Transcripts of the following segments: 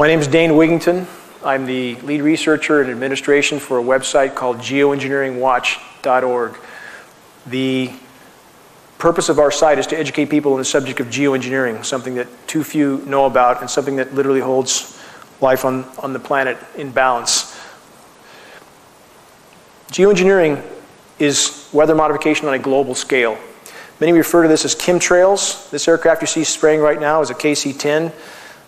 My name is Dane Wigington. I'm the lead researcher in administration for a website called geoengineeringwatch.org. The purpose of our site is to educate people on the subject of geoengineering, something that too few know about and something that literally holds life on the planet in balance. Geoengineering is weather modification on a global scale. Many refer to this as chemtrails. This aircraft you see spraying right now is a KC-10,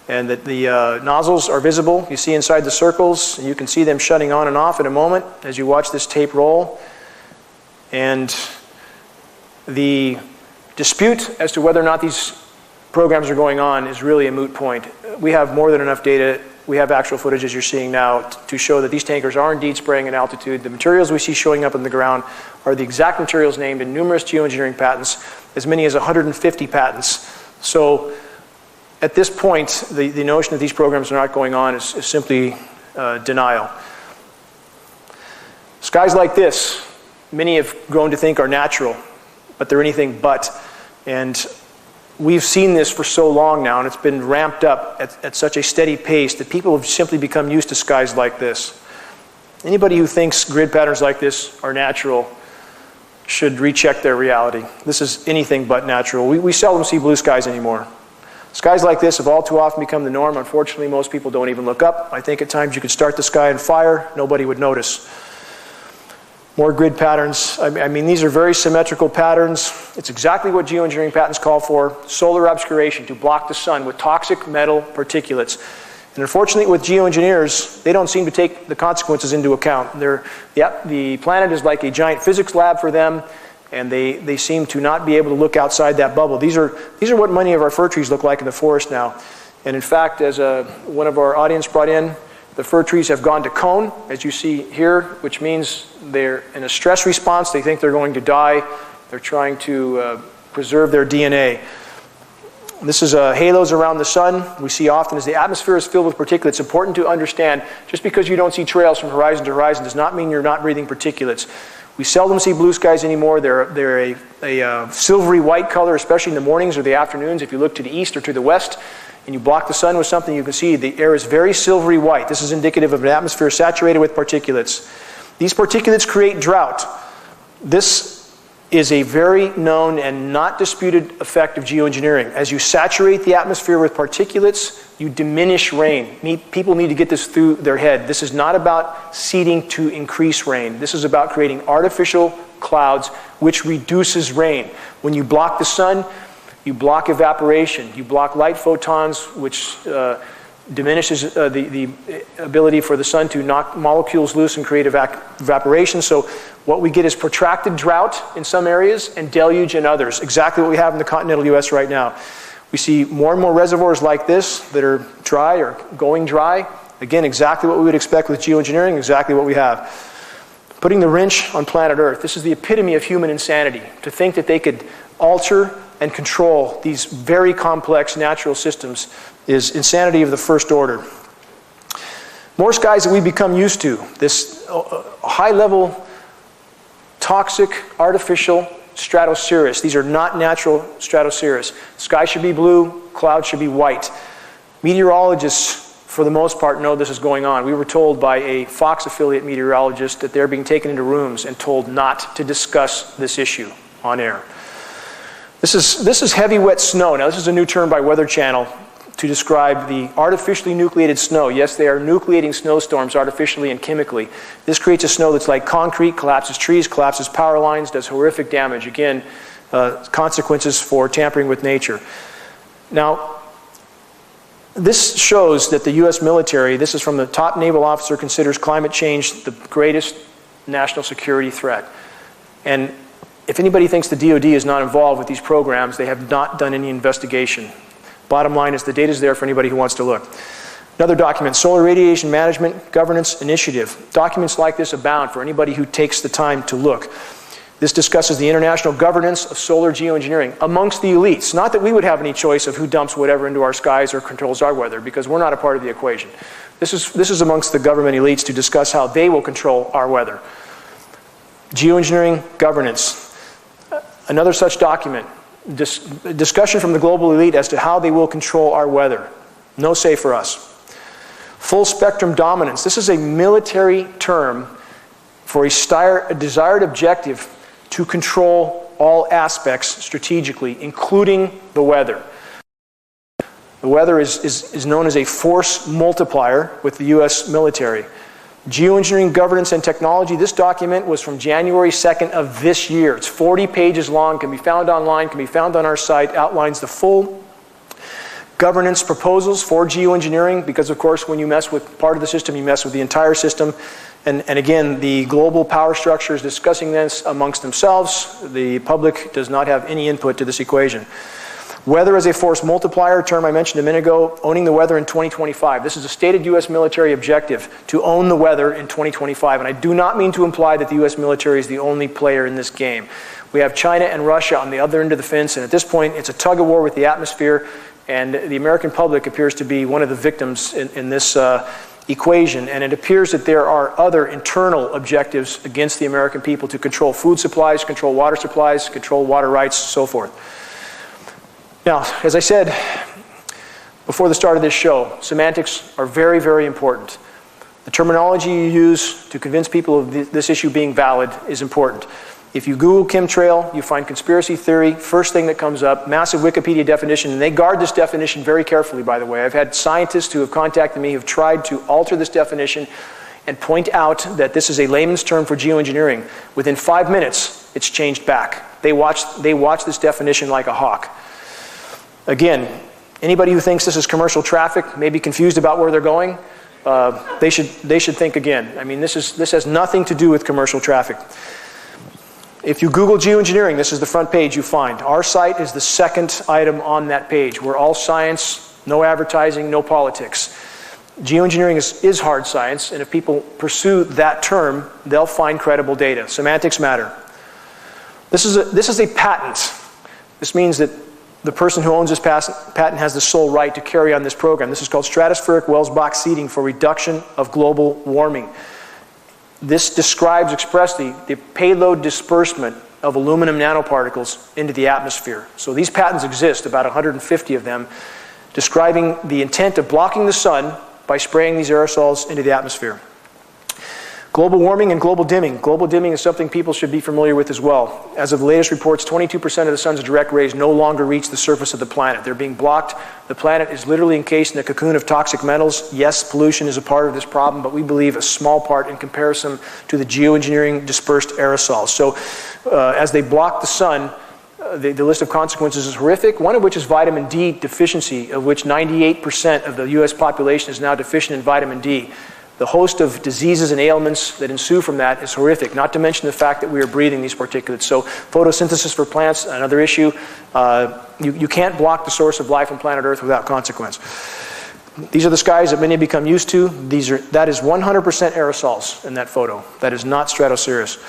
and that the nozzles are visible. You see inside the circles, and you can see them shutting on and off in a moment as you watch this tape roll. And the dispute as to whether or not these programs are going on is really a moot point. We have more than enough data. We have actual footage, as you're seeing now, to show that these tankers are indeed spraying at altitude. The materials we see showing up on the ground are the exact materials named in numerous geoengineering patents, as many as 150 patents. So at this point, the notion that these programs are not going on is simply denial. Skies like this, many have grown to think are natural, but they're anything but. And we've seen this for so long now, and it's been ramped up at such a steady pace that people have simply become used to skies like this. Anybody who thinks grid patterns like this are natural should recheck their reality. This is anything but natural. We seldom see blue skies anymore. Skies like this have all too often become the norm. Unfortunately, most people don't even look up. I think at times you could start the sky on fire, nobody would notice. More grid patterns. I mean, these are very symmetrical patterns. It's exactly what geoengineering patents call for: solar obscuration, to block the sun with toxic metal particulates. And unfortunately, with geoengineers, they don't seem to take the consequences into account. The planet is like a giant physics lab for them, and they seem to not be able to look outside that bubble. These are what many of our fir trees look like in the forest now. And in fact, as one of our audience brought in, the fir trees have gone to cone, as you see here, which means they're in a stress response. They think they're going to die. They're trying to preserve their DNA. This is halos around the sun. We see often as the atmosphere is filled with particulates. It's important to understand, just because you don't see trails from horizon to horizon does not mean you're not breathing particulates. We seldom see blue skies anymore. They're a silvery white color, especially in the mornings or the afternoons. If you look to the east or to the west and you block the sun with something, you can see the air is very silvery white. This is indicative of an atmosphere saturated with particulates. These particulates create drought. This is a very known and not disputed effect of geoengineering. As you saturate the atmosphere with particulates, you diminish rain. People need to get this through their head. This is not about seeding to increase rain. This is about creating artificial clouds, which reduces rain. When you block the sun, you block evaporation. You block light photons, which diminishes the ability for the sun to knock molecules loose and create evaporation. So what we get is protracted drought in some areas and deluge in others. Exactly what we have in the continental US right now. We see more and more reservoirs like this that are dry or going dry. Again, exactly what we would expect with geoengineering, exactly what we have. Putting the wrench on planet Earth. This is the epitome of human insanity. To think that they could alter and control these very complex natural systems is insanity of the first order. More skies that we become used to. This high-level, toxic, artificial stratocirrus. These are not natural stratocirrus. Sky should be blue, clouds should be white. Meteorologists, for the most part, know this is going on. We were told by a Fox affiliate meteorologist that they're being taken into rooms and told not to discuss this issue on air. This is heavy, wet snow. Now, this is a new term by Weather Channel to describe the artificially nucleated snow. Yes, they are nucleating snowstorms artificially and chemically. This creates a snow that's like concrete, collapses trees, collapses power lines, does horrific damage. Again, consequences for tampering with nature. Now, this shows that the U.S. military, this is from the top naval officer, considers climate change the greatest national security threat. And if anybody thinks the DoD is not involved with these programs, they have not done any investigation. Bottom line is the data is there for anybody who wants to look. Another document, Solar Radiation Management Governance Initiative. Documents like this abound for anybody who takes the time to look. This discusses the international governance of solar geoengineering amongst the elites. Not that we would have any choice of who dumps whatever into our skies or controls our weather, because we're not a part of the equation. This is amongst the government elites to discuss how they will control our weather. Geoengineering governance. Another such document, discussion from the global elite as to how they will control our weather. No say for us. Full spectrum dominance. This is a military term for a desired objective to control all aspects strategically, including the weather. The weather is known as a force multiplier with the U.S. military. Geoengineering, governance, and technology. This document was from January 2nd of this year. It's 40 pages long, can be found online, can be found on our site, outlines the full governance proposals for geoengineering, because of course when you mess with part of the system, you mess with the entire system. And again, the global power structure is discussing this amongst themselves. The public does not have any input to this equation. Weather as a force multiplier, a term I mentioned a minute ago, owning the weather in 2025. This is a stated U.S. military objective to own the weather in 2025. And I do not mean to imply that the U.S. military is the only player in this game. We have China and Russia on the other end of the fence, and at this point it's a tug of war with the atmosphere, and the American public appears to be one of the victims in this equation. And it appears that there are other internal objectives against the American people to control food supplies, control water supplies, control water rights, so forth. Now, as I said before the start of this show, semantics are very, very important. The terminology you use to convince people of this issue being valid is important. If you Google chemtrail, you find conspiracy theory, first thing that comes up, massive Wikipedia definition, and they guard this definition very carefully, by the way. I've had scientists who have contacted me who have tried to alter this definition and point out that this is a layman's term for geoengineering. Within 5 minutes, it's changed back. They watch this definition like a hawk. Again, anybody who thinks this is commercial traffic may be confused about where they're going. They should think again. I mean, this has nothing to do with commercial traffic. If you Google geoengineering, this is the front page you find. Our site is the second item on that page. We're all science, no advertising, no politics. Geoengineering is hard science, and if people pursue that term, they'll find credible data. Semantics matter. This is a patent. This means that the person who owns this patent has the sole right to carry on this program. This is called stratospheric Welsbach seeding for reduction of global warming. This describes expressly the payload disbursement of aluminum nanoparticles into the atmosphere. So these patents exist, about 150 of them, describing the intent of blocking the sun by spraying these aerosols into the atmosphere. Global warming and global dimming. Global dimming is something people should be familiar with as well. As of the latest reports, 22% of the sun's direct rays no longer reach the surface of the planet. They're being blocked. The planet is literally encased in a cocoon of toxic metals. Yes, pollution is a part of this problem, but we believe a small part in comparison to the geoengineering dispersed aerosols. So as they block the sun, the list of consequences is horrific, one of which is vitamin D deficiency, of which 98% of the U.S. population is now deficient in vitamin D. The host of diseases and ailments that ensue from that is horrific, not to mention the fact that we are breathing these particulates. So photosynthesis for plants, another issue. You can't block the source of life on planet Earth without consequence. These are the skies that many have become used to. That is 100% aerosols in that photo. That is not stratocirrus.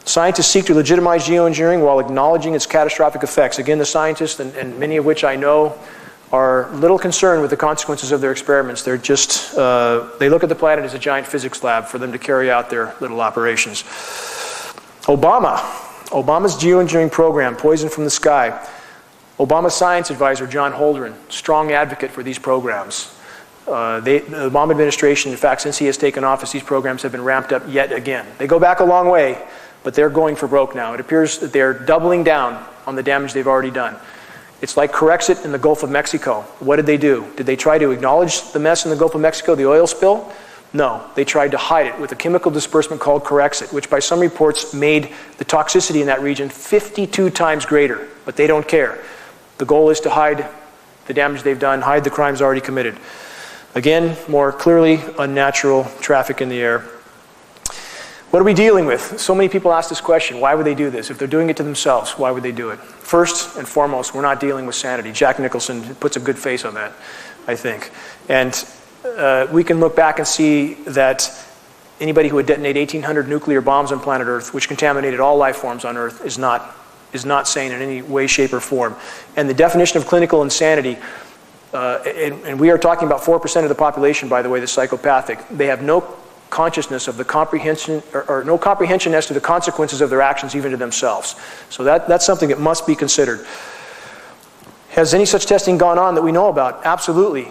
Scientists seek to legitimize geoengineering while acknowledging its catastrophic effects. Again, the scientists, and many of which I know, are little concerned with the consequences of their experiments. They're just, they look at the planet as a giant physics lab for them to carry out their little operations. Obama's geoengineering program, Poison from the Sky. Obama's science advisor, John Holdren, strong advocate for these programs. The Obama administration, in fact, since he has taken office, these programs have been ramped up yet again. They go back a long way, but they're going for broke now. It appears that they're doubling down on the damage they've already done. It's like Corexit in the Gulf of Mexico. What did they do? Did they try to acknowledge the mess in the Gulf of Mexico, the oil spill? No, they tried to hide it with a chemical disbursement called Corexit, which by some reports made the toxicity in that region 52 times greater, but they don't care. The goal is to hide the damage they've done, hide the crimes already committed. Again, more clearly, unnatural traffic in the air. What are we dealing with? So many people ask this question, why would they do this? If they're doing it to themselves, why would they do it? First and foremost, we're not dealing with sanity. Jack Nicholson puts a good face on that, I think. And we can look back and see that anybody who would detonate 1,800 nuclear bombs on planet Earth, which contaminated all life forms on Earth, is not sane in any way, shape, or form. And the definition of clinical insanity, and we are talking about 4% of the population, by the way, that's psychopathic. They have no consciousness of the comprehension, or no comprehension as to the consequences of their actions, even to themselves. So that's something that must be considered. Has any such testing gone on that we know about? Absolutely.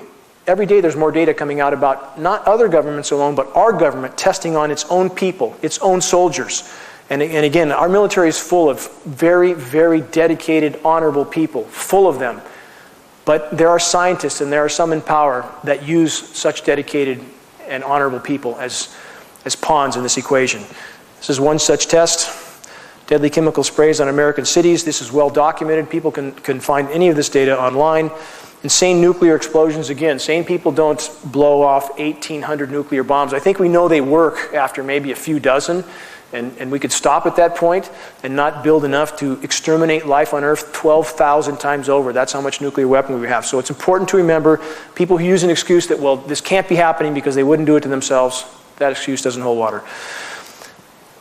every day there's more data coming out about not other governments alone, but our government testing on its own people, its own soldiers. And again, our military is full of very, very dedicated, honorable people, full of them. But there are scientists and there are some in power that use such dedicated and honorable people as pawns in this equation. This is one such test. Deadly chemical sprays on American cities. This is well documented. People can find any of this data online. Insane nuclear explosions. Again, sane people don't blow off 1,800 nuclear bombs. I think we know they work after maybe a few dozen, and we could stop at that point and not build enough to exterminate life on Earth 12,000 times over. That's how much nuclear weapon we have. So it's important to remember people who use an excuse that, well, this can't be happening because they wouldn't do it to themselves. That excuse doesn't hold water.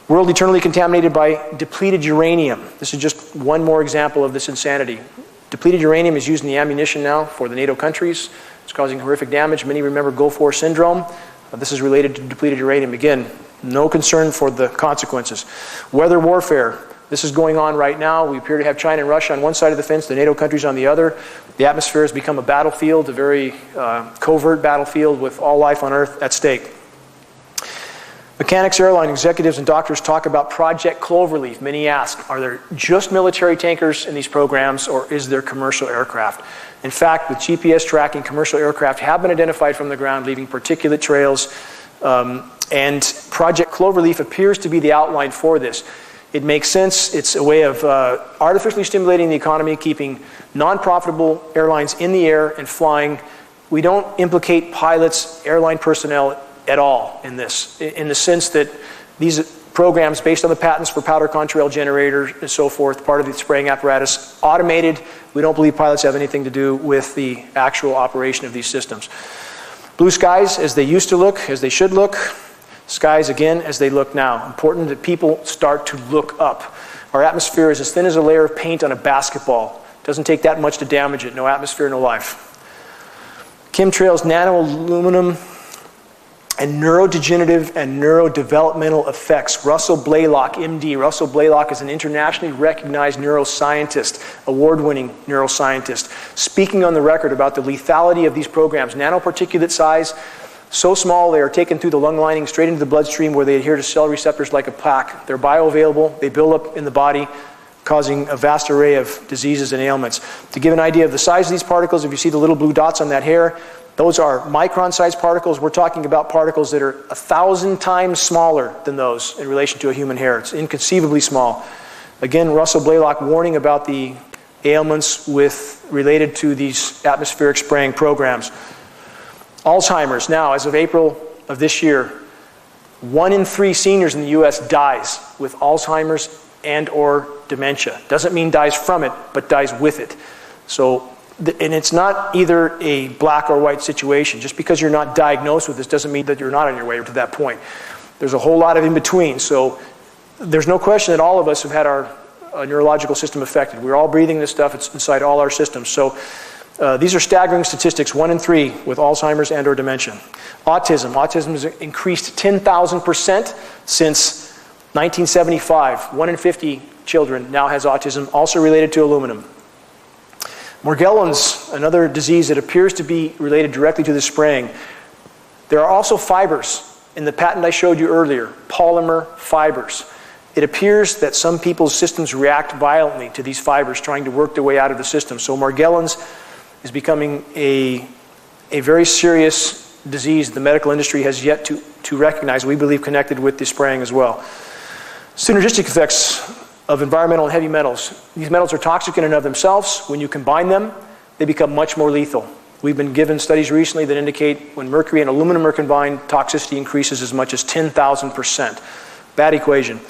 World eternally contaminated by depleted uranium. This is just one more example of this insanity. Depleted uranium is used in the ammunition now for the NATO countries. It's causing horrific damage. Many remember Gulf War syndrome. This is related to depleted uranium. Again, no concern for the consequences. Weather warfare. This is going on right now. We appear to have China and Russia on one side of the fence, the NATO countries on the other. The atmosphere has become a battlefield, a very covert battlefield with all life on Earth at stake. Mechanics, airline executives, and doctors talk about Project Cloverleaf. Many ask, are there just military tankers in these programs, or is there commercial aircraft? In fact, with GPS tracking, commercial aircraft have been identified from the ground, leaving particulate trails, and Project Cloverleaf appears to be the outline for this. It makes sense. It's a way of artificially stimulating the economy, keeping non-profitable airlines in the air and flying. We don't implicate pilots, airline personnel at all in this, in the sense that these programs, based on the patents for powder contrail generators and so forth, part of the spraying apparatus, automated. We don't believe pilots have anything to do with the actual operation of these systems. Blue skies as they used to look, as they should look. Skies again as they look now. Important that people start to look up. Our atmosphere is as thin as a layer of paint on a basketball. It doesn't take that much to damage it. No atmosphere, no life. Chemtrails, nano aluminum, and neurodegenerative and neurodevelopmental effects. Russell Blaylock, MD. Russell Blaylock is an internationally recognized neuroscientist, award-winning neuroscientist, speaking on the record about the lethality of these programs. Nanoparticulate size, so small they are taken through the lung lining straight into the bloodstream where they adhere to cell receptors like a plaque. They're bioavailable, they build up in the body, causing a vast array of diseases and ailments. To give an idea of the size of these particles, if you see the little blue dots on that hair, those are micron-sized particles. We're talking about particles that are 1,000 times smaller than those in relation to a human hair. It's inconceivably small. Again, Russell Blaylock warning about the ailments related to these atmospheric spraying programs. Alzheimer's. Now, as of April of this year, 1 in 3 seniors in the U.S. dies with Alzheimer's and or dementia. Doesn't mean dies from it, but dies with it. So, and it's not either a black or white situation. Just because you're not diagnosed with this doesn't mean that you're not on your way to that point. There's a whole lot of in between. So there's no question that all of us have had our neurological system affected. We're all breathing this stuff. It's inside all our systems. So these are staggering statistics. 1 in 3 with Alzheimer's and or dementia. Autism. Autism has increased 10,000% since 1975. 1 in 50 children now has autism, also related to aluminum. Morgellons, another disease that appears to be related directly to the spraying. There are also fibers in the patent I showed you earlier, polymer fibers. It appears that some people's systems react violently to these fibers trying to work their way out of the system. So Morgellons is becoming a very serious disease the medical industry has yet to recognize, we believe connected with the spraying as well. Synergistic effects of environmental and heavy metals. These metals are toxic in and of themselves. When you combine them, they become much more lethal. We've been given studies recently that indicate when mercury and aluminum are combined, toxicity increases as much as 10,000%. Bad equation.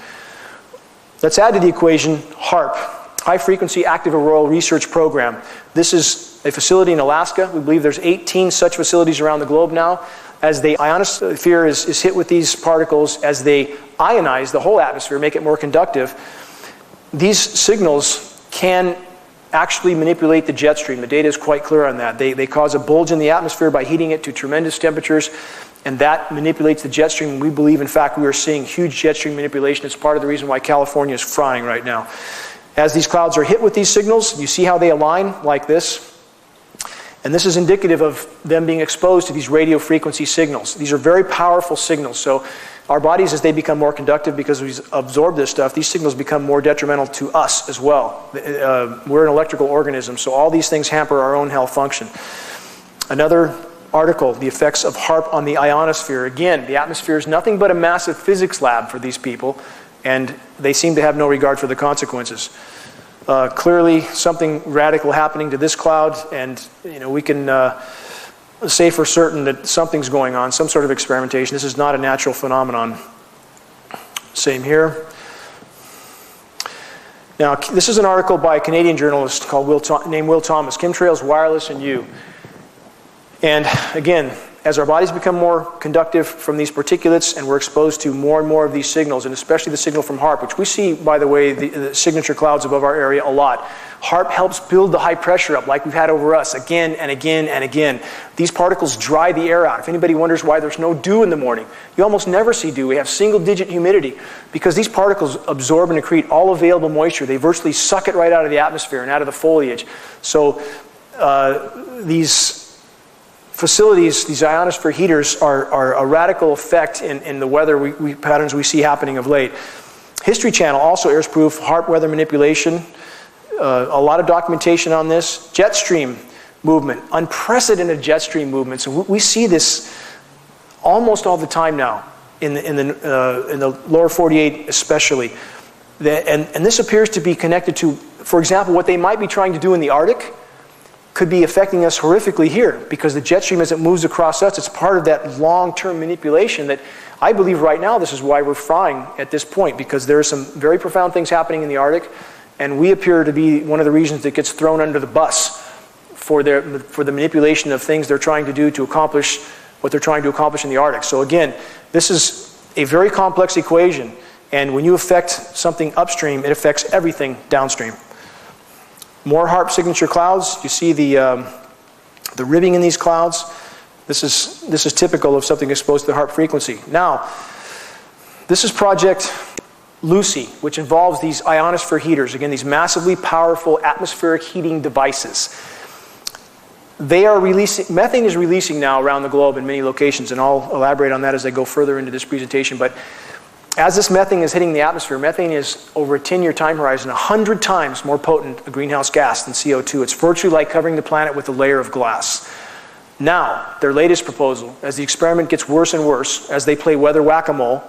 Let's add to the equation HAARP, High Frequency Active Auroral Research Program. This is a facility in Alaska. We believe there's 18 such facilities around the globe now. As the ionosphere is hit with these particles, as they ionize the whole atmosphere, make it more conductive, these signals can actually manipulate the jet stream. The data is quite clear on that. They cause a bulge in the atmosphere by heating it to tremendous temperatures, and that manipulates the jet stream. We believe, in fact, we are seeing huge jet stream manipulation. It's part of the reason why California is frying right now. As these clouds are hit with these signals, you see how they align like this. And this is indicative of them being exposed to these radio frequency signals. These are very powerful signals. So our bodies, as they become more conductive because we absorb this stuff, these signals become more detrimental to us as well. We're an electrical organism, so all these things hamper our own health function. Another article, the effects of HAARP on the ionosphere. Again, the atmosphere is nothing but a massive physics lab for these people, and they seem to have no regard for the consequences. Clearly, something radical happening to this cloud, and we can say for certain that something's going on, some sort of experimentation. This is not a natural phenomenon. Same here. Now, this is an article by a Canadian journalist named Will Thomas, Chemtrails, Wireless, and You. And again, as our bodies become more conductive from these particulates and we're exposed to more and more of these signals, and especially the signal from HAARP, which we see, by the way, the signature clouds above our area a lot. HAARP helps build the high pressure up like we've had over us again and again and again. These particles dry the air out. If anybody wonders why there's no dew in the morning, you almost never see dew. We have single-digit humidity because these particles absorb and accrete all available moisture. They virtually suck it right out of the atmosphere and out of the foliage. So these facilities, these ionosphere heaters, are a radical effect in the weather patterns we see happening of late. History Channel also airs proof HAARP weather manipulation. A lot of documentation on this. Jet stream movement, unprecedented jet stream movements. So we see this almost all the time now in the lower 48 especially. And this appears to be connected to, for example, what they might be trying to do in the Arctic could be affecting us horrifically here, because the jet stream, as it moves across us, it's part of that long-term manipulation that I believe right now this is why we're frying at this point, because there are some very profound things happening in the Arctic, and we appear to be one of the regions that gets thrown under the bus for the manipulation of things they're trying to do to accomplish what they're trying to accomplish in the Arctic. So again, this is a very complex equation, and when you affect something upstream, it affects everything downstream. More HAARP signature clouds. You see the ribbing in these clouds. This is typical of something exposed to the HAARP frequency. Now, this is Project Lucy, which involves these ionosphere heaters. Again, these massively powerful atmospheric heating devices. They are releasing, methane is releasing now around the globe in many locations, and I'll elaborate on that as I go further into this presentation. But as this methane is hitting the atmosphere, methane is, over a 10-year time horizon, 100 times more potent a greenhouse gas than CO2. It's virtually like covering the planet with a layer of glass. Now, their latest proposal, as the experiment gets worse and worse, as they play weather whack-a-mole,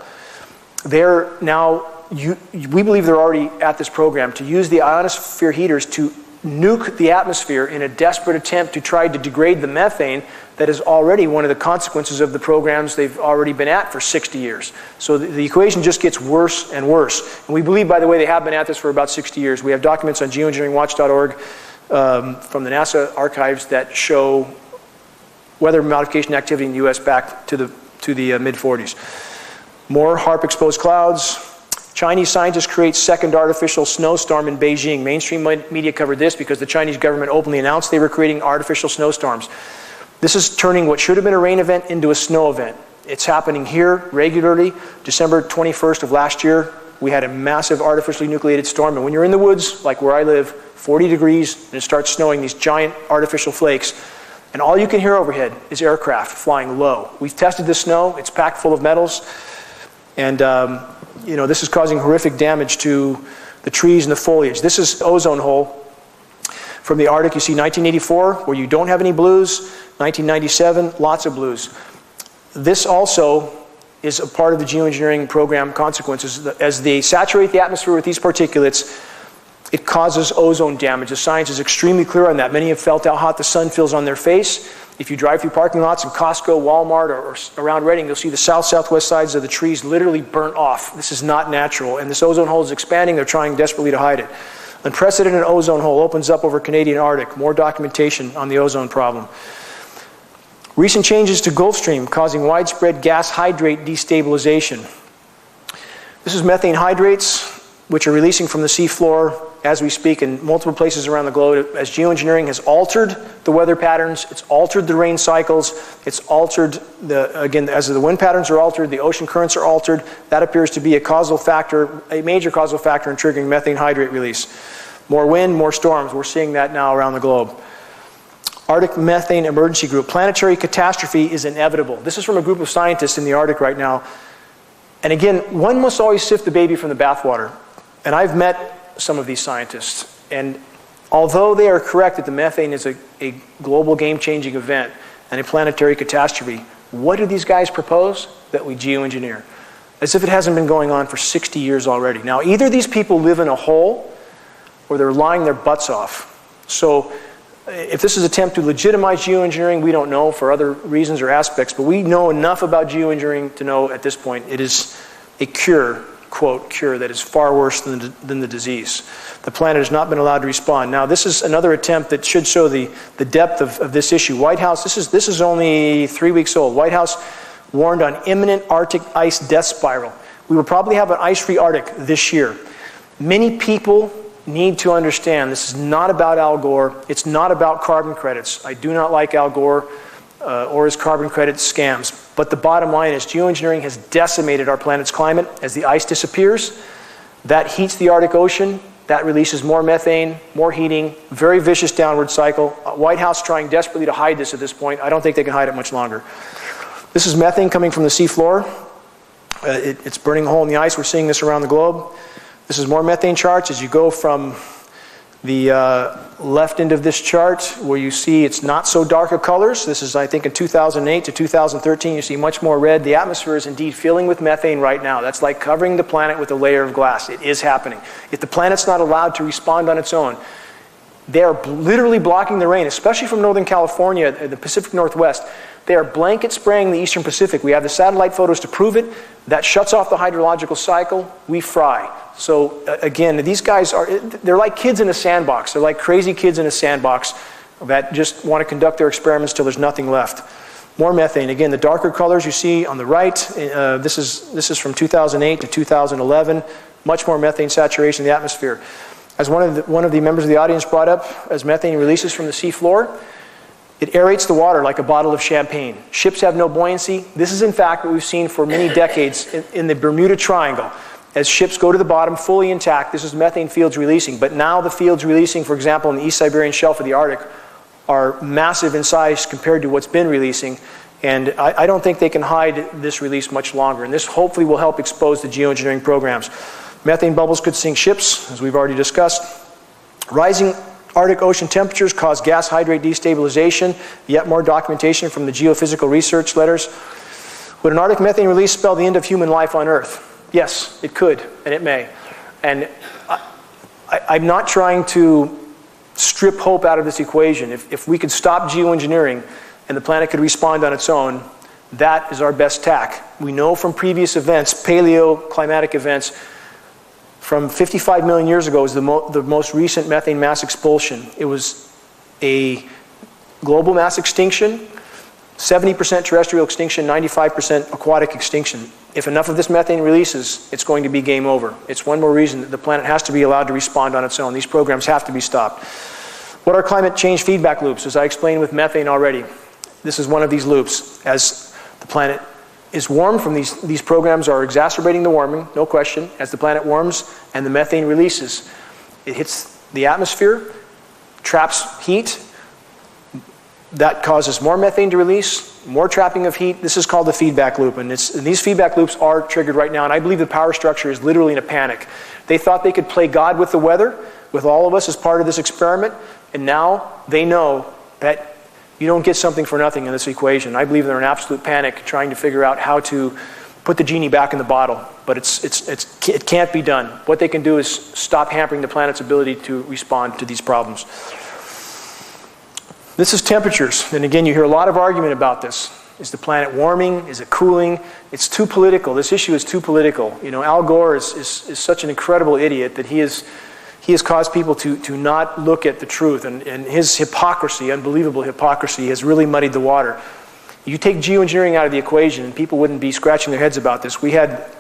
they're now, we believe they're already at this program, to use the ionosphere heaters to nuke the atmosphere in a desperate attempt to try to degrade the methane that is already one of the consequences of the programs they've already been at for 60 years. So the equation just gets worse and worse. And we believe, by the way, they have been at this for about 60 years. We have documents on geoengineeringwatch.org from the NASA archives that show weather modification activity in the US back to the mid-40s. More HAARP-exposed clouds. Chinese scientists create second artificial snowstorm in Beijing. Mainstream media covered this because the Chinese government openly announced they were creating artificial snowstorms. This is turning what should have been a rain event into a snow event. It's happening here regularly. December 21st of last year, we had a massive artificially nucleated storm. And when you're in the woods, like where I live, 40 degrees, and it starts snowing, these giant artificial flakes, and all you can hear overhead is aircraft flying low. We've tested the snow. It's packed full of metals. And this is causing horrific damage to the trees and the foliage. This is the ozone hole from the Arctic. You see 1984, where you don't have any blues. 1997, lots of blues. This also is a part of the geoengineering program consequences. As they saturate the atmosphere with these particulates, it causes ozone damage. The science is extremely clear on that. Many have felt how hot the sun feels on their face. If you drive through parking lots in Costco, Walmart, or around Reading, you'll see the south-southwest sides of the trees literally burnt off. This is not natural. And this ozone hole is expanding. They're trying desperately to hide it. Unprecedented ozone hole opens up over Canadian Arctic. More documentation on the ozone problem. Recent changes to Gulf Stream causing widespread gas hydrate destabilization. This is methane hydrates, which are releasing from the seafloor as we speak in multiple places around the globe. As geoengineering has altered the weather patterns, it's altered the rain cycles, it's altered again, as the wind patterns are altered, the ocean currents are altered. That appears to be a causal factor, a major causal factor in triggering methane hydrate release. More wind, more storms. We're seeing that now around the globe. Arctic Methane Emergency Group. Planetary catastrophe is inevitable. This is from a group of scientists in the Arctic right now. And again, one must always sift the baby from the bathwater. And I've met some of these scientists. And although they are correct that the methane is a global game-changing event and a planetary catastrophe, what do these guys propose? That we geoengineer. As if it hasn't been going on for 60 years already. Now, either these people live in a hole or they're lying their butts off. So if this is an attempt to legitimize geoengineering, we don't know for other reasons or aspects, but we know enough about geoengineering to know at this point it is a cure, quote, cure, that is far worse than the disease. The planet has not been allowed to respond. Now, this is another attempt that should show the depth of this issue. White House, this is only 3 weeks old. White House warned on imminent Arctic ice death spiral. We will probably have an ice-free Arctic this year. Many people need to understand this is not about Al Gore. It's not about carbon credits. I do not like Al Gore or his carbon credit scams. But the bottom line is geoengineering has decimated our planet's climate. As the ice disappears, that heats the Arctic Ocean. That releases more methane, more heating, very vicious downward cycle. White House trying desperately to hide this at this point. I don't think they can hide it much longer. This is methane coming from the seafloor. It's burning a hole in the ice. We're seeing this around the globe. This is more methane charts. As you go from the left end of this chart, where you see it's not so dark of colors. This is, I think, in 2008 to 2013. You see much more red. The atmosphere is indeed filling with methane right now. That's like covering the planet with a layer of glass. It is happening. If the planet's not allowed to respond on its own, they are literally blocking the rain, especially from Northern California, the Pacific Northwest. They are blanket spraying the Eastern Pacific. We have the satellite photos to prove it. That shuts off the hydrological cycle. We fry. So again, these guys they're like kids in a sandbox. They're like crazy kids in a sandbox that just want to conduct their experiments till there's nothing left. More methane. Again, the darker colors you see on the right, this is from 2008 to 2011. Much more methane saturation in the atmosphere. As one of the members of the audience brought up, as methane releases from the seafloor, it aerates the water like a bottle of champagne. Ships have no buoyancy. This is in fact what we've seen for many decades in the Bermuda Triangle. As ships go to the bottom fully intact, this is methane fields releasing. But now the fields releasing, for example, in the East Siberian Shelf of the Arctic, are massive in size compared to what's been releasing. And I don't think they can hide this release much longer. And this hopefully will help expose the geoengineering programs. Methane bubbles could sink ships, as we've already discussed. Rising Arctic Ocean temperatures cause gas hydrate destabilization. Yet more documentation from the geophysical research letters. Would an Arctic methane release spell the end of human life on Earth? Yes, it could, and it may. And I'm not trying to strip hope out of this equation. If we could stop geoengineering and the planet could respond on its own, that is our best tack. We know from previous events, paleoclimatic events, from 55 million years ago is the most recent methane mass expulsion. It was a global mass extinction, 70% terrestrial extinction, 95% aquatic extinction. If enough of this methane releases, it's going to be game over. It's one more reason that the planet has to be allowed to respond on its own. These programs have to be stopped. What are climate change feedback loops? As I explained with methane already, this is one of these loops. As the planet is warmed from these programs are exacerbating the warming, no question. As the planet warms and the methane releases, it hits the atmosphere, traps heat. That causes more methane to release, more trapping of heat. This is called the feedback loop, and these feedback loops are triggered right now, and I believe the power structure is literally in a panic. They thought they could play God with the weather, with all of us as part of this experiment, and now they know that you don't get something for nothing in this equation. I believe they're in absolute panic trying to figure out how to put the genie back in the bottle, but it can't be done. What they can do is stop hampering the planet's ability to respond to these problems. This is temperatures, and again, you hear a lot of argument about this. Is the planet warming? Is it cooling? It's too political. This issue is too political. You know, Al Gore is such an incredible idiot that he has caused people to not look at the truth, and his hypocrisy, unbelievable hypocrisy, has really muddied the water. You take geoengineering out of the equation, and people wouldn't be scratching their heads about this. We had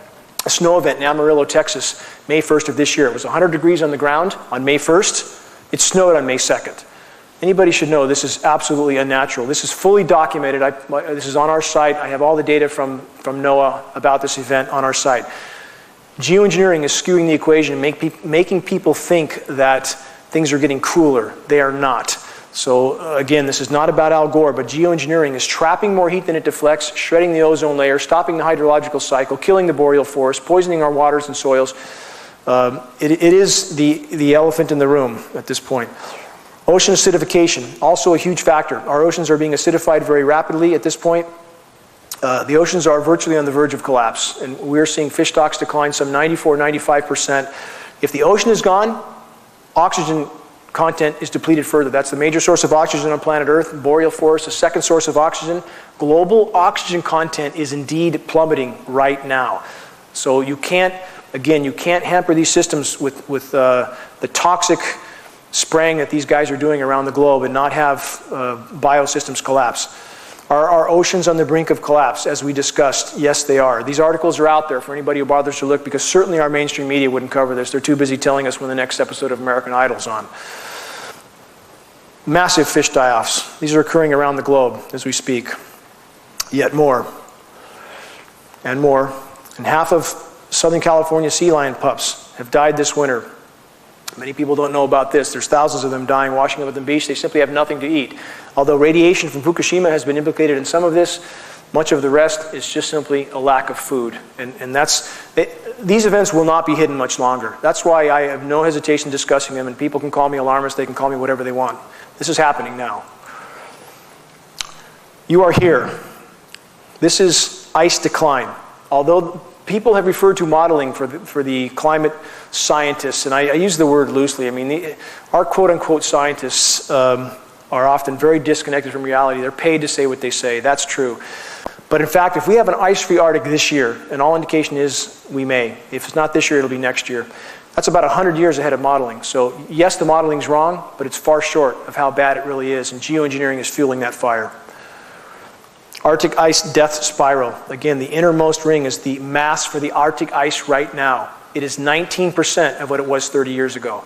a snow event in Amarillo, Texas, May 1st of this year. It was 100 degrees on the ground on May 1st. It snowed on May 2nd. Anybody should know this is absolutely unnatural. This is fully documented. This is on our site. I have all the data from NOAA about this event on our site. Geoengineering is skewing the equation, making people think that things are getting cooler. They are not. So again, this is not about Al Gore, but geoengineering is trapping more heat than it deflects, shredding the ozone layer, stopping the hydrological cycle, killing the boreal forest, poisoning our waters and soils. It is the elephant in the room at this point. Ocean acidification, also a huge factor. Our oceans are being acidified very rapidly at this point. The oceans are virtually on the verge of collapse, and we're seeing fish stocks decline some 94–95%. If the ocean is gone, oxygen content is depleted further. That's the major source of oxygen on planet Earth. Boreal forest, the second source of oxygen. Global oxygen content is indeed plummeting right now. So you can't, again, you can't hamper these systems with the toxic spraying that these guys are doing around the globe and not have biosystems collapse. Are our oceans on the brink of collapse, as we discussed? Yes, they are. These articles are out there for anybody who bothers to look, because certainly our mainstream media wouldn't cover this. They're too busy telling us when the next episode of American Idol's on. Massive fish die-offs. These are occurring around the globe as we speak. Yet more. And more. And half of Southern California sea lion pups have died this winter. Many people don't know about this. There's thousands of them dying washing up at the beach. They simply have nothing to eat. Although radiation from Fukushima has been implicated in some of this, much of the rest is just simply a lack of food. And these events will not be hidden much longer. That's why I have no hesitation discussing them, and people can call me alarmist, they can call me whatever they want. This is happening now. You are here. This is ice decline. Although people have referred to modeling for the climate scientists, and I use the word loosely. I mean, our quote-unquote scientists are often very disconnected from reality. They're paid to say what they say. That's true. But in fact, if we have an ice-free Arctic this year, and all indication is we may. If it's not this year, it'll be next year. That's about 100 years ahead of modeling. So yes, the modeling's wrong, but it's far short of how bad it really is, and geoengineering is fueling that fire. Arctic ice death spiral. Again, the innermost ring is the mass for the Arctic ice right now. It is 19% of what it was 30 years ago.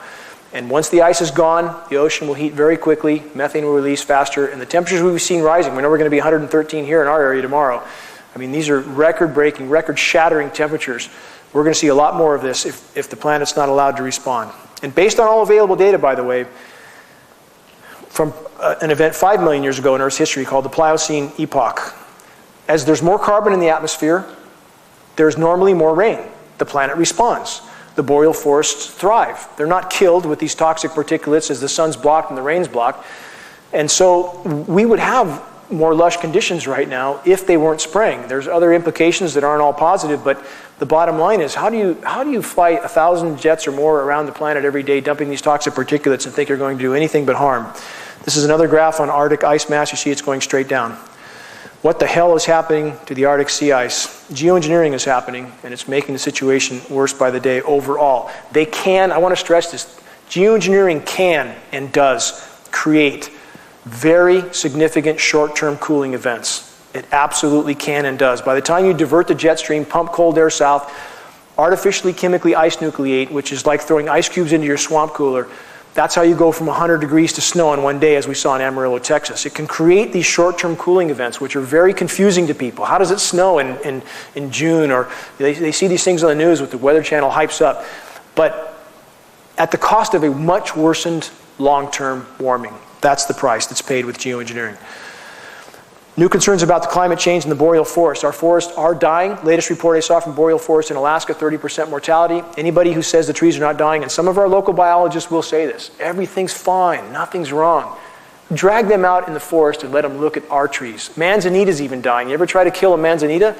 And once the ice is gone, the ocean will heat very quickly, methane will release faster, and the temperatures we've seen rising. We know we're going to be 113 here in our area tomorrow. I mean, these are record-breaking, record-shattering temperatures. We're going to see a lot more of this if the planet's not allowed to respond. And based on all available data, by the way, from an event 5 million years ago in Earth's history called the Pliocene Epoch, as there's more carbon in the atmosphere, there's normally more rain. The planet responds. The boreal forests thrive. They're not killed with these toxic particulates as the sun's blocked and the rain's blocked. And so we would have more lush conditions right now if they weren't spraying. There's other implications that aren't all positive, but the bottom line is, how do you fly 1,000 jets or more around the planet every day dumping these toxic particulates and think you're going to do anything but harm? This is another graph on Arctic ice mass. You see it's going straight down. What the hell is happening to the Arctic sea ice? Geoengineering is happening, and it's making the situation worse by the day overall. They can, I want to stress this, geoengineering can and does create very significant short-term cooling events. It absolutely can and does. By the time you divert the jet stream, pump cold air south, artificially chemically ice nucleate, which is like throwing ice cubes into your swamp cooler, that's how you go from 100 degrees to snow in one day, as we saw in Amarillo, Texas. It can create these short-term cooling events, which are very confusing to people. How does it snow in June? Or they see these things on the news with the Weather Channel hypes up. But at the cost of a much worsened long-term warming. That's the price that's paid with geoengineering. New concerns about the climate change in the boreal forest. Our forests are dying. Latest report I saw from boreal forest in Alaska, 30% mortality. Anybody who says the trees are not dying, and some of our local biologists will say this, everything's fine, nothing's wrong. Drag them out in the forest and let them look at our trees. Manzanita's even dying. You ever try to kill a manzanita?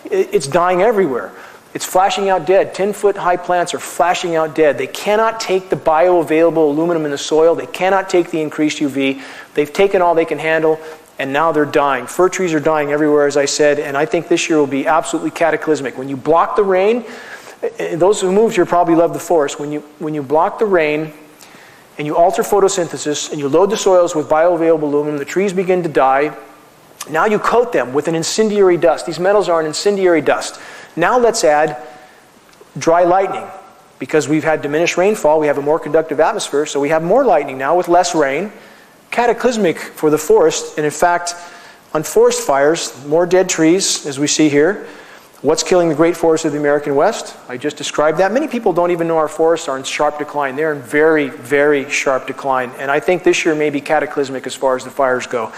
It's dying everywhere. It's flashing out dead. 10-foot high plants are flashing out dead. They cannot take the bioavailable aluminum in the soil. They cannot take the increased UV. They've taken all they can handle, and now they're dying. Fir trees are dying everywhere, as I said, and I think this year will be absolutely cataclysmic. When you block the rain, those who moved here probably love the forest. When you block the rain and you alter photosynthesis and you load the soils with bioavailable aluminum, the trees begin to die. Now you coat them with an incendiary dust. These metals are an incendiary dust. Now let's add dry lightning. Because we've had diminished rainfall, we have a more conductive atmosphere, so we have more lightning now with less rain. Cataclysmic for the forest, and in fact, on forest fires, more dead trees, as we see here, What's killing the great forests of the American West? I just described that. Many people don't even know our forests are in sharp decline. They're in very, very sharp decline. And I think this year may be cataclysmic as far as the fires go.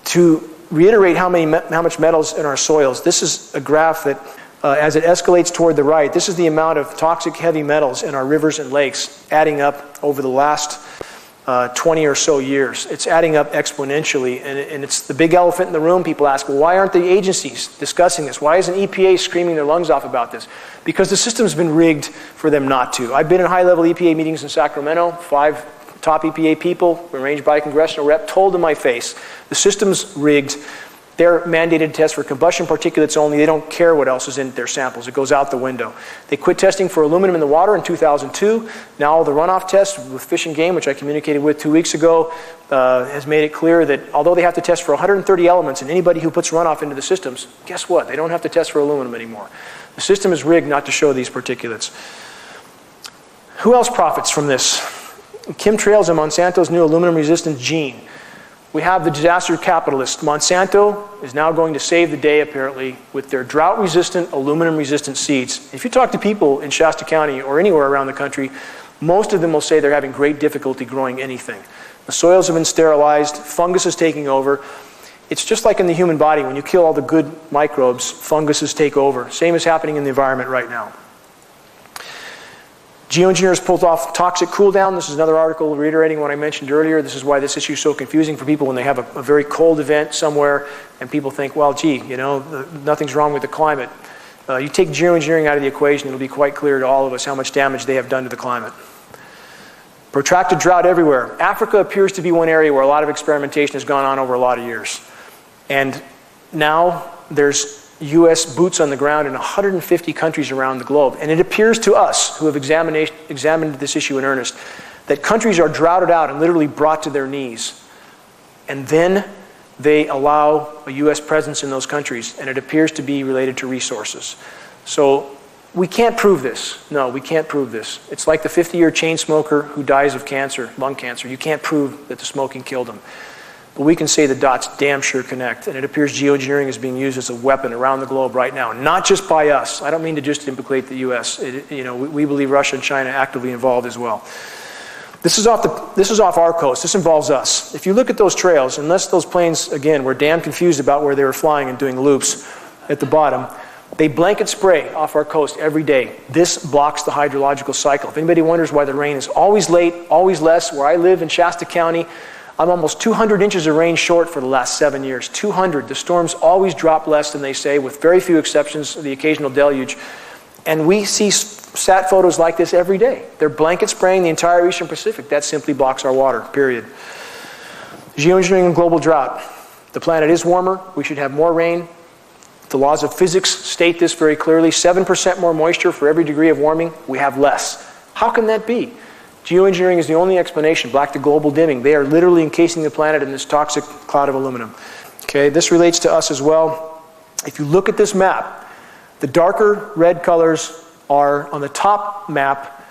To reiterate how much metal's in our soils, this is a graph that, as it escalates toward the right, this is the amount of toxic heavy metals in our rivers and lakes adding up over the last 20 or so years. It's adding up exponentially, and it's the big elephant in the room. People ask, well, why aren't the agencies discussing this? Why isn't EPA screaming their lungs off about this? Because the system's been rigged for them not to. I've been in high-level EPA meetings in Sacramento. 5 top EPA people, arranged by a congressional rep, told to my face, the system's rigged. They're mandated to test for combustion particulates only. They don't care what else is in their samples. It goes out the window. They quit testing for aluminum in the water in 2002. Now the runoff test with Fish and Game, which I communicated with 2 weeks ago, has made it clear that although they have to test for 130 elements, and anybody who puts runoff into the systems, guess what? They don't have to test for aluminum anymore. The system is rigged not to show these particulates. Who else profits from this? Chemtrails and Monsanto's new aluminum resistance gene. We have the disaster capitalist. Monsanto is now going to save the day, apparently, with their drought-resistant, aluminum-resistant seeds. If you talk to people in Shasta County or anywhere around the country, most of them will say they're having great difficulty growing anything. The soils have been sterilized, fungus is taking over. It's just like in the human body. When you kill all the good microbes, funguses take over. Same is happening in the environment right now. Geoengineers pulled off toxic cool down. This is another article reiterating what I mentioned earlier. This is why this issue is so confusing for people when they have a very cold event somewhere and people think, well, gee, you know, nothing's wrong with the climate. You take geoengineering out of the equation, it'll be quite clear to all of us how much damage they have done to the climate. Protracted drought everywhere. Africa appears to be one area where a lot of experimentation has gone on over a lot of years. And now there's U.S. boots on the ground in 150 countries around the globe. And it appears to us, who have examined this issue in earnest, that countries are droughted out and literally brought to their knees. And then they allow a U.S. presence in those countries, and it appears to be related to resources. So we can't prove this. No, we can't prove this. It's like the 50-year chain smoker who dies of cancer, lung cancer. You can't prove that the smoking killed him. But we can say the dots damn sure connect, and it appears geoengineering is being used as a weapon around the globe right now, not just by us. I don't mean to just implicate the U.S. We believe Russia and China are actively involved as well. This is off our coast. This involves us. If you look at those trails, unless those planes, again, were damn confused about where they were flying and doing loops at the bottom, they blanket spray off our coast every day. This blocks the hydrological cycle. If anybody wonders why the rain is always late, always less, where I live in Shasta County, I'm almost 200 inches of rain short for the last 7 years. 200. The storms always drop less than they say, with very few exceptions, the occasional deluge. And we see sat photos like this every day. They're blanket spraying the entire Eastern Pacific. That simply blocks our water, period. Geoengineering and global drought. The planet is warmer. We should have more rain. The laws of physics state this very clearly. 7% more moisture for every degree of warming. We have less. How can that be? Geoengineering is the only explanation. Back to global dimming. They are literally encasing the planet in this toxic cloud of aluminum. Okay, this relates to us as well. If you look at this map, the darker red colors are on the top map.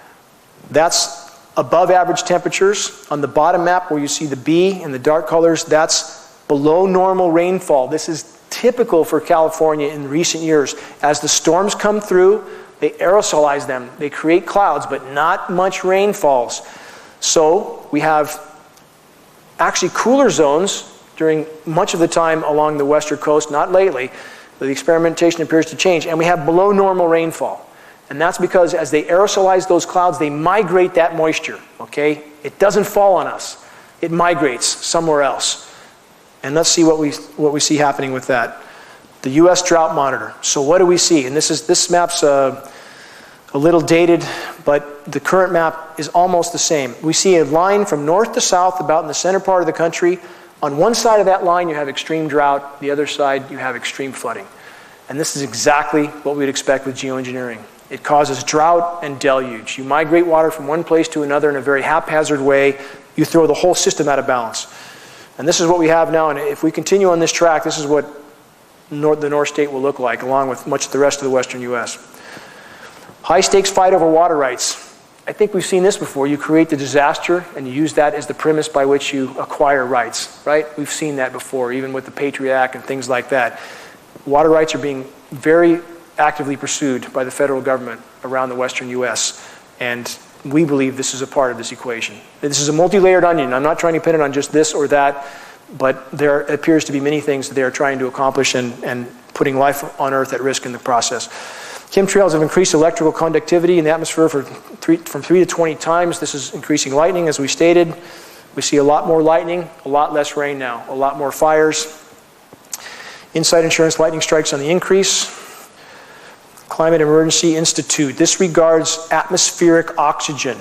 That's above average temperatures. On the bottom map where you see the B in the dark colors, that's below normal rainfall. This is typical for California in recent years. As the storms come through, they aerosolize them. They create clouds, but not much rain falls. So we have actually cooler zones during much of the time along the western coast, not lately. The experimentation appears to change, and we have below normal rainfall. And that's because as they aerosolize those clouds, they migrate that moisture, okay? It doesn't fall on us. It migrates somewhere else. And let's see what we see happening with that. The U.S. Drought Monitor. So what do we see? And this map's a little dated, but the current map is almost the same. We see a line from north to south about in the center part of the country. On one side of that line, you have extreme drought. The other side, you have extreme flooding. And this is exactly what we'd expect with geoengineering. It causes drought and deluge. You migrate water from one place to another in a very haphazard way. You throw the whole system out of balance. And this is what we have now. And if we continue on this track, this is what the North State will look like, along with much of the rest of the western U.S. High-stakes fight over water rights. I think we've seen this before. You create the disaster, and you use that as the premise by which you acquire rights, right? We've seen that before, even with the Patriot Act and things like that. Water rights are being very actively pursued by the federal government around the western U.S., and we believe this is a part of this equation. This is a multi-layered onion. I'm not trying to pin it on just this or that, but there appears to be many things that they are trying to accomplish and putting life on Earth at risk in the process. Chemtrails have increased electrical conductivity in the atmosphere from 3 to 20 times. This is increasing lightning, as we stated. We see a lot more lightning, a lot less rain now, a lot more fires. Inside insurance, lightning strikes on the increase. Climate Emergency Institute disregards atmospheric oxygen.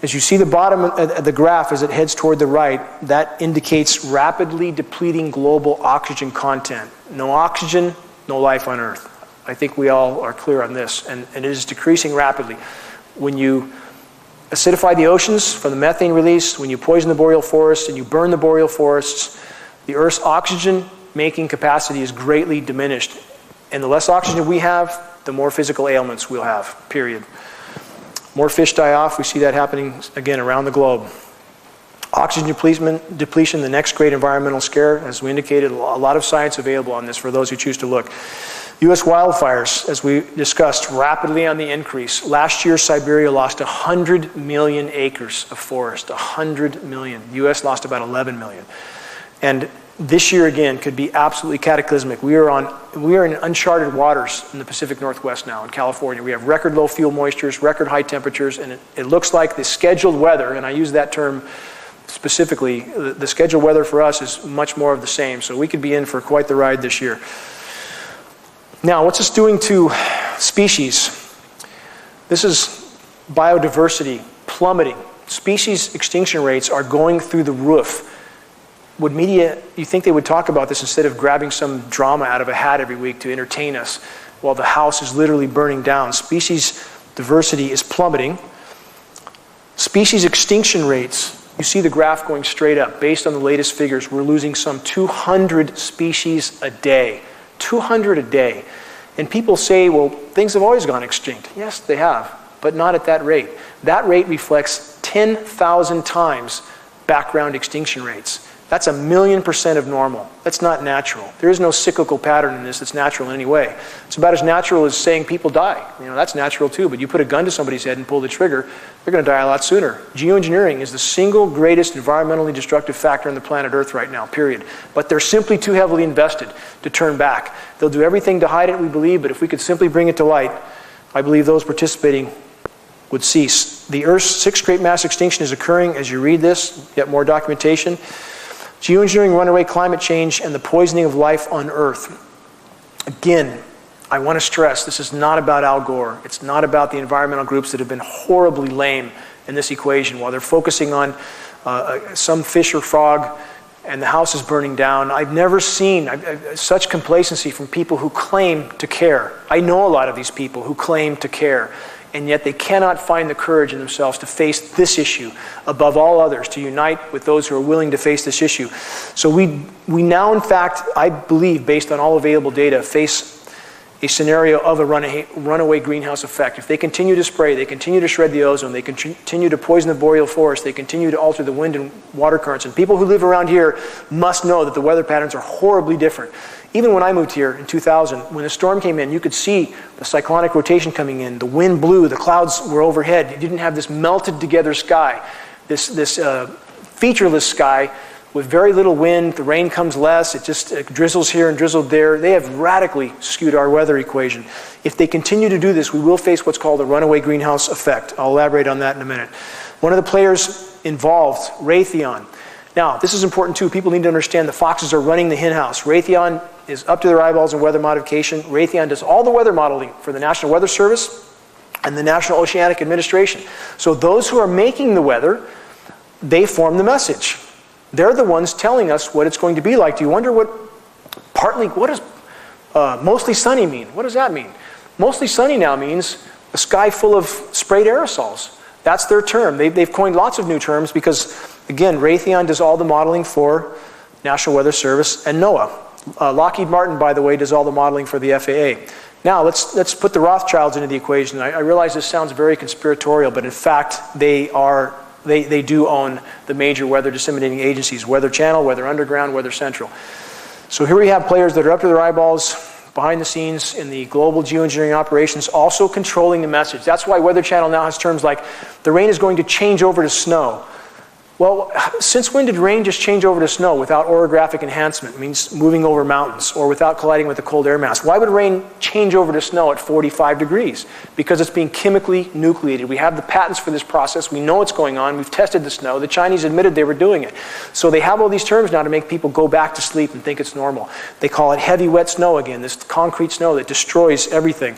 As you see the bottom of the graph as it heads toward the right, that indicates rapidly depleting global oxygen content. No oxygen, no life on Earth. I think we all are clear on this, and it is decreasing rapidly. When you acidify the oceans from the methane release, when you poison the boreal forests and you burn the boreal forests, the Earth's oxygen-making capacity is greatly diminished. And the less oxygen we have, the more physical ailments we'll have, period. More fish die off. We see that happening, again, around the globe. Oxygen depletion, the next great environmental scare. As we indicated, a lot of science available on this for those who choose to look. U.S. wildfires, as we discussed, rapidly on the increase. Last year, Siberia lost 100 million acres of forest, 100 million. The U.S. lost about 11 million. And this year, again, could be absolutely cataclysmic. We are in uncharted waters in the Pacific Northwest now, in California. We have record low fuel moistures, record high temperatures, and it looks like the scheduled weather, and I use that term specifically, the scheduled weather for us is much more of the same. So we could be in for quite the ride this year. Now, what's this doing to species? This is biodiversity plummeting. Species extinction rates are going through the roof. Would media, you think they would talk about this instead of grabbing some drama out of a hat every week to entertain us while the house is literally burning down? Species diversity is plummeting. Species extinction rates, you see the graph going straight up. Based on the latest figures, we're losing some 200 species a day. 200 a day. And people say, well, things have always gone extinct. Yes, they have, but not at that rate. That rate reflects 10,000 times background extinction rates. That's 1,000,000% of normal. That's not natural. There is no cyclical pattern in this that's natural in any way. It's about as natural as saying people die. You know, that's natural too, but you put a gun to somebody's head and pull the trigger, they're going to die a lot sooner. Geoengineering is the single greatest environmentally destructive factor on the planet Earth right now, period. But they're simply too heavily invested to turn back. They'll do everything to hide it, we believe, but if we could simply bring it to light, I believe those participating would cease. The Earth's sixth great mass extinction is occurring as you read this, get more documentation. Geoengineering, runaway climate change, and the poisoning of life on Earth. Again, I want to stress, this is not about Al Gore. It's not about the environmental groups that have been horribly lame in this equation. While they're focusing on some fish or frog and the house is burning down, I've never seen such complacency from people who claim to care. I know a lot of these people who claim to care, and yet they cannot find the courage in themselves to face this issue above all others, to unite with those who are willing to face this issue. So we now, in fact, I believe, based on all available data, face a scenario of a runaway greenhouse effect. If they continue to spray, they continue to shred the ozone, they continue to poison the boreal forest, they continue to alter the wind and water currents, and people who live around here must know that the weather patterns are horribly different. Even when I moved here in 2000, when the storm came in, you could see the cyclonic rotation coming in. The wind blew, the clouds were overhead. You didn't have this melted together sky, this featureless sky with very little wind. The rain comes less. It just drizzles here and drizzled there. They have radically skewed our weather equation. If they continue to do this, we will face what's called a runaway greenhouse effect. I'll elaborate on that in a minute. One of the players involved, Raytheon. Now, this is important too. People need to understand the foxes are running the hen house. Raytheon is up to their eyeballs in weather modification. Raytheon does all the weather modeling for the National Weather Service and the National Oceanic Administration. So those who are making the weather, they form the message. They're the ones telling us what it's going to be like. Do you wonder what does mostly sunny mean? What does that mean? Mostly sunny now means a sky full of sprayed aerosols. That's their term. They've coined lots of new terms because, again, Raytheon does all the modeling for National Weather Service and NOAA. Lockheed Martin, by the way, does all the modeling for the FAA. Now, let's put the Rothschilds into the equation. I realize this sounds very conspiratorial, but in fact, they do own the major weather disseminating agencies, Weather Channel, Weather Underground, Weather Central. So here we have players that are up to their eyeballs behind the scenes in the global geoengineering operations, also controlling the message. That's why Weather Channel now has terms like, the rain is going to change over to snow. Well, since when did rain just change over to snow without orographic enhancement? It means moving over mountains, or without colliding with the cold air mass. Why would rain change over to snow at 45 degrees? Because it's being chemically nucleated. We have the patents for this process. We know what's going on. We've tested the snow. The Chinese admitted they were doing it. So they have all these terms now to make people go back to sleep and think it's normal. They call it heavy wet snow again, this concrete snow that destroys everything.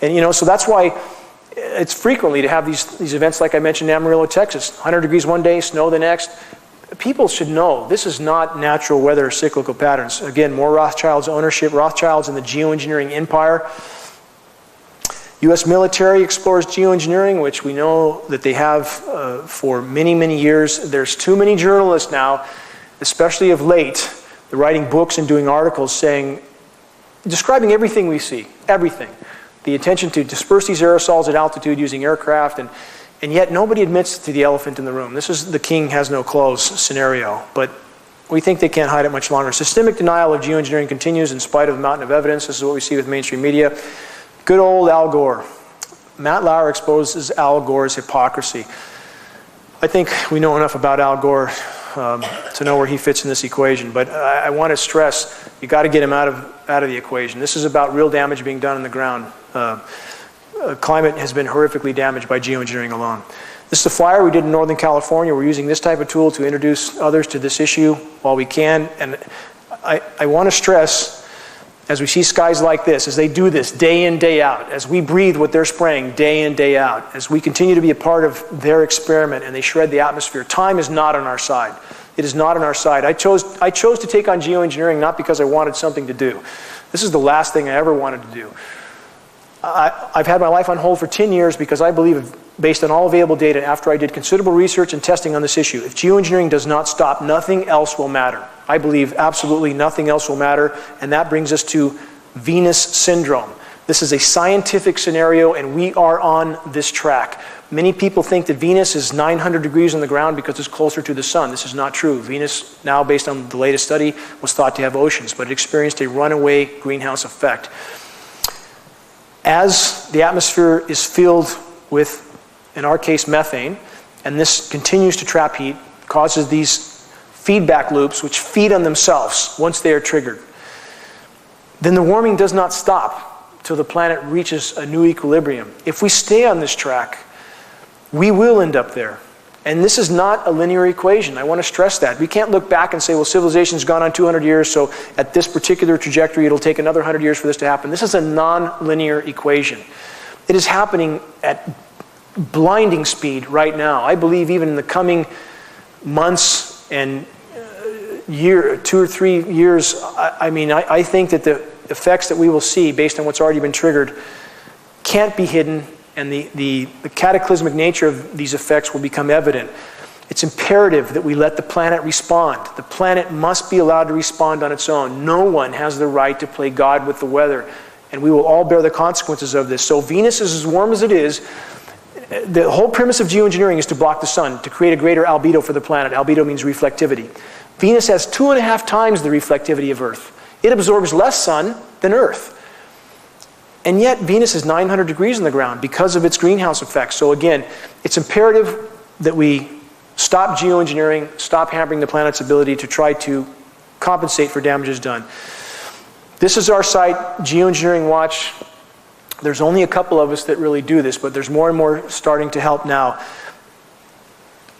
And so that's why it's frequently to have these events like I mentioned in Amarillo, Texas. 100 degrees one day, snow the next. People should know this is not natural weather cyclical patterns. Again, more Rothschild's ownership, Rothschild's in the geoengineering empire. U.S. military explores geoengineering, which we know that they have for many, many years. There's too many journalists now, especially of late, they're writing books and doing articles describing everything we see, everything. The intention to disperse these aerosols at altitude using aircraft, and yet nobody admits to the elephant in the room. This is the king has no clothes scenario, but we think they can't hide it much longer. Systemic denial of geoengineering continues in spite of the mountain of evidence. This is what we see with mainstream media. Good old Al Gore. Matt Lauer exposes Al Gore's hypocrisy. I think we know enough about Al Gore to know where he fits in this equation, but I want to stress, you got to get him out of the equation. This is about real damage being done on the ground. Climate has been horrifically damaged by geoengineering alone. This is a flyer we did in Northern California. We're using this type of tool to introduce others to this issue while we can. And I want to stress, as we see skies like this, as they do this day in, day out, as we breathe what they're spraying day in, day out, as we continue to be a part of their experiment and they shred the atmosphere, time is not on our side. It is not on our side. I chose to take on geoengineering not because I wanted something to do. This is the last thing I ever wanted to do. I've had my life on hold for 10 years because I believe, based on all available data, after I did considerable research and testing on this issue, if geoengineering does not stop, nothing else will matter. I believe absolutely nothing else will matter, and that brings us to Venus syndrome. This is a scientific scenario, and we are on this track. Many people think that Venus is 900 degrees on the ground because it's closer to the sun. This is not true. Venus, now based on the latest study, was thought to have oceans, but it experienced a runaway greenhouse effect. As the atmosphere is filled with, in our case, methane, and this continues to trap heat, causes these feedback loops which feed on themselves once they are triggered, then the warming does not stop till the planet reaches a new equilibrium. If we stay on this track, we will end up there. And this is not a linear equation. I want to stress that. We can't look back and say, well, civilization's gone on 200 years, so at this particular trajectory, it'll take another 100 years for this to happen. This is a non-linear equation. It is happening at blinding speed right now. I believe even in the coming months and 2 or 3 years, I think that the effects that we will see based on what's already been triggered can't be hidden, and the cataclysmic nature of these effects will become evident. It's imperative that we let the planet respond. The planet must be allowed to respond on its own. No one has the right to play God with the weather, and we will all bear the consequences of this. So Venus is as warm as it is. The whole premise of geoengineering is to block the sun, to create a greater albedo for the planet. Albedo means reflectivity. Venus has 2.5 times the reflectivity of Earth. It absorbs less sun than Earth. And yet Venus is 900 degrees on the ground because of its greenhouse effect. So again, it's imperative that we stop geoengineering, stop hampering the planet's ability to try to compensate for damages done. This is our site, Geoengineering Watch. There's only a couple of us that really do this, but there's more and more starting to help now.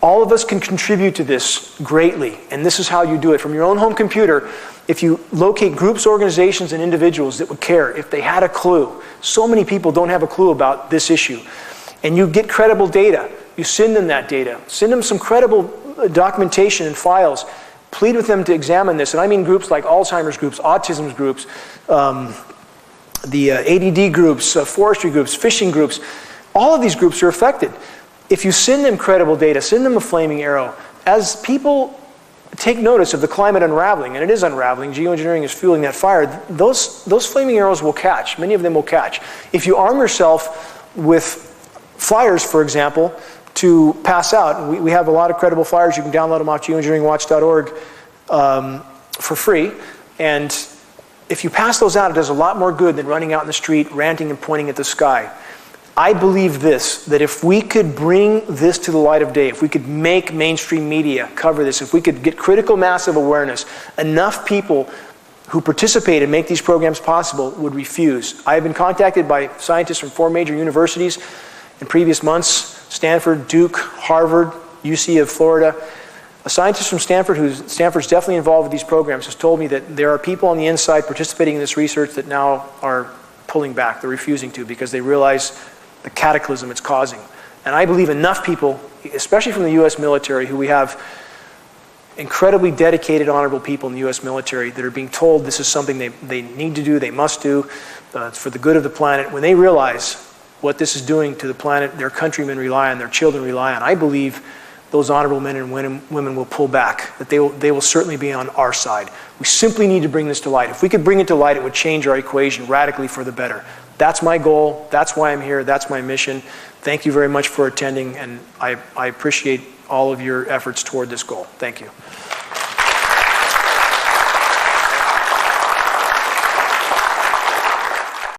All of us can contribute to this greatly, and this is how you do it. From your own home computer, if you locate groups, organizations, and individuals that would care, if they had a clue. So many people don't have a clue about this issue. And you get credible data. You send them that data. Send them some credible documentation and files. Plead with them to examine this. And I mean groups like Alzheimer's groups, autism groups, the ADD groups, forestry groups, fishing groups. All of these groups are affected. If you send them credible data, send them a flaming arrow. As people take notice of the climate unraveling, and it is unraveling, geoengineering is fueling that fire, those flaming arrows will catch. Many of them will catch. If you arm yourself with flyers, for example, to pass out, and we have a lot of credible flyers, you can download them off geoengineeringwatch.org for free, and if you pass those out, it does a lot more good than running out in the street, ranting and pointing at the sky. I believe this, that if we could bring this to the light of day, if we could make mainstream media cover this, if we could get critical mass of awareness, enough people who participate and make these programs possible would refuse. I have been contacted by scientists from 4 major universities in previous months: Stanford, Duke, Harvard, UC of Florida. A scientist from Stanford, Stanford's definitely involved with these programs, has told me that there are people on the inside participating in this research that now are pulling back. They're refusing to because they realize the cataclysm it's causing. And I believe enough people, especially from the US military, who we have incredibly dedicated, honorable people in the US military that are being told this is something they need to do, they must do, for the good of the planet. When they realize what this is doing to the planet their countrymen rely on, their children rely on, I believe those honorable men and women will pull back, that they will certainly be on our side. We simply need to bring this to light. If we could bring it to light, it would change our equation radically for the better. That's my goal. That's why I'm here. That's my mission. Thank you very much for attending, and I appreciate all of your efforts toward this goal. Thank you.